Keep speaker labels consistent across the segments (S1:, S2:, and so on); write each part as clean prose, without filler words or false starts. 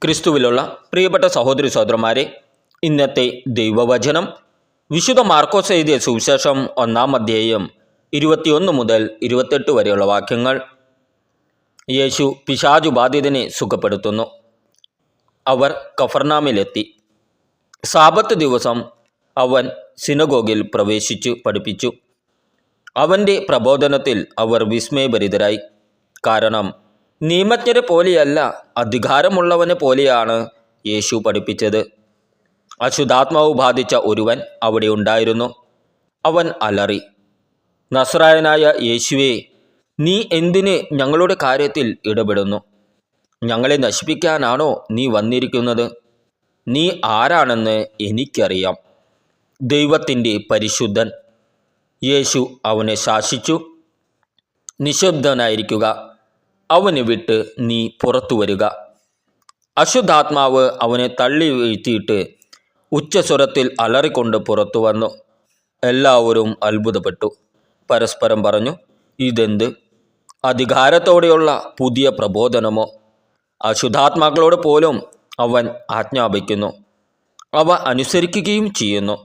S1: ക്രിസ്തുവിലുള്ള പ്രിയപ്പെട്ട സഹോദരി സഹോദരന്മാരെ, ഇന്നത്തെ ദൈവവചനം വിശുദ്ധ മാർക്കോസ് എഴുതിയ സുവിശേഷം 1-ാം അധ്യായം 21 മുതൽ 28 വരെയുള്ള വാക്യങ്ങൾ. യേശു പിശാചുബാധിതനെ സുഖപ്പെടുത്തുന്നു. അവർ കഫർനാമിലെത്തി. സാബത്ത് ദിവസം അവൻ സിനഗോഗിൽ പ്രവേശിച്ചു പഠിപ്പിച്ചു. അവൻ്റെ പ്രബോധനത്തിൽ അവർ വിസ്മയഭരിതരായി. കാരണം നിയമജ്ഞരെ പോലെയല്ല, അധികാരമുള്ളവനെ പോലെയാണ് യേശു പഠിപ്പിച്ചത്. അശുദ്ധാത്മാവ് ബാധിച്ച ഒരുവൻ അവിടെ ഉണ്ടായിരുന്നു. അവൻ അലറി, നസ്രായനായ യേശുവേ, നീ എന്തിന് ഞങ്ങളുടെ കാര്യത്തിൽ ഇടപെടുന്നു? ഞങ്ങളെ നശിപ്പിക്കാനാണോ നീ വന്നിരിക്കുന്നത്? നീ ആരാണെന്ന് എനിക്കറിയാം, ദൈവത്തിൻ്റെ പരിശുദ്ധൻ. യേശു അവനെ ശാസിച്ചു, നിശബ്ദനായിരിക്കുക, അവനെ വിട്ട് നീ പുറത്തു വരിക. അശുദ്ധാത്മാവ് അവനെ തള്ളി വീഴ്ത്തിയിട്ട് ഉച്ചസ്വരത്തിൽ അലറിക്കൊണ്ട് പുറത്തു വന്നു. എല്ലാവരും അത്ഭുതപ്പെട്ടു. പരസ്പരം പറഞ്ഞു, ഇതെന്ത് അധികാരത്തോടെയുള്ള പുതിയ പ്രബോധനമോ? അശുദ്ധാത്മാക്കളോട് പോലും അവൻ ആജ്ഞാപിക്കുന്നു, അവ അനുസരിക്കുകയും ചെയ്യുന്നു.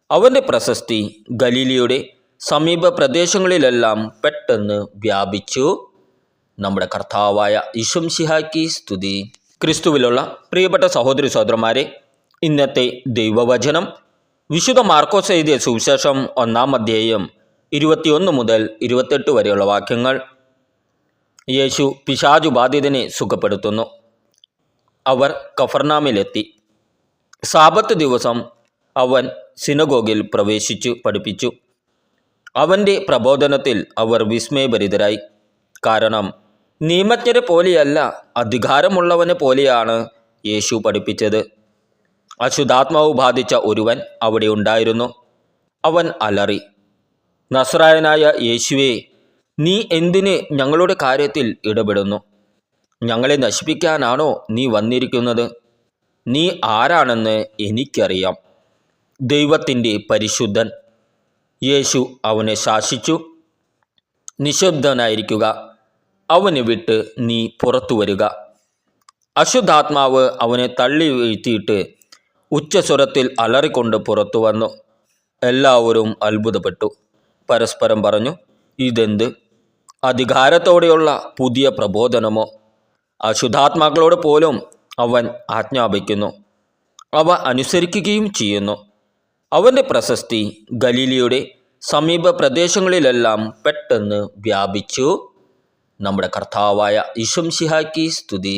S1: അവൻ്റെ പ്രശസ്തി ഗലീലയുടെ സമീപ പ്രദേശങ്ങളിലെല്ലാം പെട്ടെന്ന് വ്യാപിച്ചു. നമ്മുടെ കർത്താവായ ഈശോമിശിഹായ്ക്ക് സ്തുതി. ക്രിസ്തുവിലുള്ള പ്രിയപ്പെട്ട സഹോദരി സഹോദരന്മാരെ, ഇന്നത്തെ ദൈവവചനം വിശുദ്ധ മാർക്കോസ് എഴുതിയ സുവിശേഷം 1-ാം അധ്യായം 21 മുതൽ 28 വരെയുള്ള വാക്യങ്ങൾ. യേശു പിശാചുബാധിതനെ സുഖപ്പെടുത്തുന്നു. അവർ കഫർനാമിലെത്തി. സാബത്ത് ദിവസം അവൻ സിനഗോഗിൽ പ്രവേശിച്ചു പഠിപ്പിച്ചു. അവൻ്റെ പ്രബോധനത്തിൽ അവർ വിസ്മയഭരിതരായി. കാരണം നിയമജ്ഞരെ പോലെയല്ല, അധികാരമുള്ളവനെ പോലെയാണ് യേശു പഠിപ്പിച്ചത്. അശുദ്ധാത്മാവ് ബാധിച്ച ഒരുവൻ അവിടെ ഉണ്ടായിരുന്നു. അവൻ അലറി, നസ്രായനായ യേശുവേ, നീ എന്തിന് ഞങ്ങളുടെ കാര്യത്തിൽ ഇടപെടുന്നു? ഞങ്ങളെ നശിപ്പിക്കാനാണോ നീ വന്നിരിക്കുന്നത്? നീ ആരാണെന്ന് എനിക്കറിയാം, ദൈവത്തിൻ്റെ പരിശുദ്ധൻ. യേശു അവനെ ശാസിച്ചു, നിശബ്ദനായിരിക്കുക, അവനെ വിട്ട് നീ പുറത്തു വരിക. അശുദ്ധാത്മാവ് അവനെ തള്ളി വീഴ്ത്തിയിട്ട് ഉച്ചസ്വരത്തിൽ അലറിക്കൊണ്ട് പുറത്തു വന്നു. എല്ലാവരും അത്ഭുതപ്പെട്ടു. പരസ്പരം പറഞ്ഞു, ഇതെന്ത് അധികാരത്തോടെയുള്ള പുതിയ പ്രബോധനമോ? അശുദ്ധാത്മാക്കളോട് പോലും അവൻ ആജ്ഞാപിക്കുന്നു, അവ അനുസരിക്കുകയും ചെയ്യുന്നു. അവൻ്റെ പ്രശസ്തി ഗലീലയുടെ സമീപ പ്രദേശങ്ങളിലെല്ലാം പെട്ടെന്ന് വ്യാപിച്ചു. നമ്മുടെ കർത്താവായ ഈശോമിശിഹായ്ക്ക് സ്തുതി.